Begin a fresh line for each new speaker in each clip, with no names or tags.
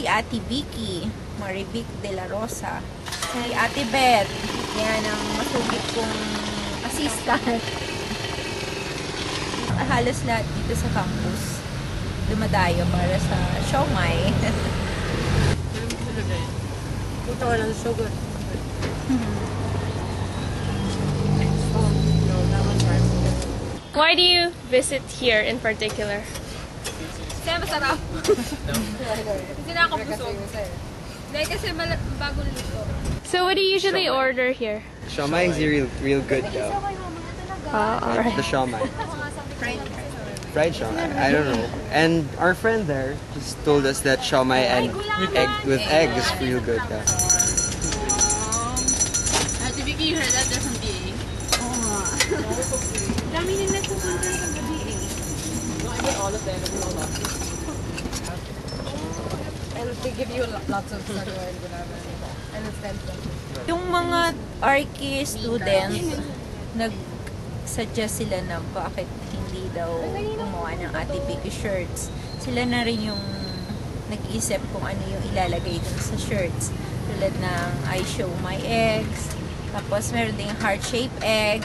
Ate Vicky, Marivic de la Rosa. Si Ate Beth, yan ang masugit kong assistant. Halos lahat dito sa campus dumadayo para sa siomai.
Puta ka lang, so good.
Why do you visit here in particular?
Kasi masarap. Kasi nakakabusog. Dahil kasi bagong luto.
So what do you usually order here?
Siomai is real good though.
Alright.
The siomai. Fried siomai. I don't know. And our friend there just told us that siomai and egg is real good. Yeah.
Ate Vicky, you heard that? They're from BA. Oo nga. Dami nang nagpupunta sa BA.
No, I mean all of them. And they give you lots of sugar and whatever. And it's them.
Yung mga Archie students, nag-suggest sila na bakit hindi daw gumawa ng Ate Vicky shirts. Sila na rin yung nag-isip kung ano yung ilalagay dun sa shirts. Tulad ng I show my eggs. Tapos meron ding heart-shaped egg.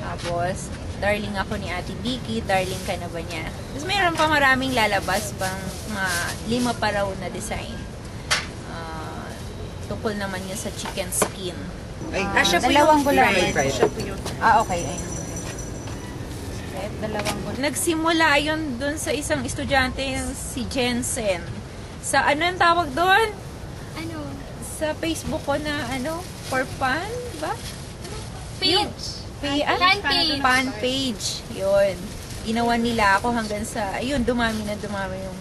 Tapos, darling ako ni Ate Vicky, darling ka na ba niya? Tapos meron pa maraming lalabas, pang mga 5 pa raw na design. Tukol naman yun sa chicken skin.
Dalawang gulay.
Okay. Ayun.
Dalawang gulay.
Nagsimula yun dun sa isang estudyante, si Jensen. Sa ano yung tawag doon?
Ano?
Sa Facebook ko na for fun, ba?
Page.
Fan page. Fan page. Yun. Ginawa nila ako hanggang sa, ayun, dumami yung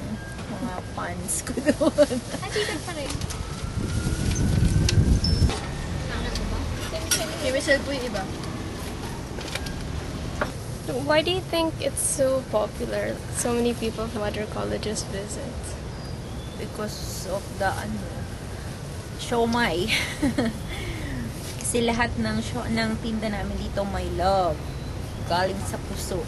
mga fans ko doon.
Natitig pa rin.
Kaya Michelle po yung iba.
Why do you think it's so popular? So many people from other colleges visit.
Because of the siomai. Kasi lahat ng tinda namin dito may love. Galing sa puso.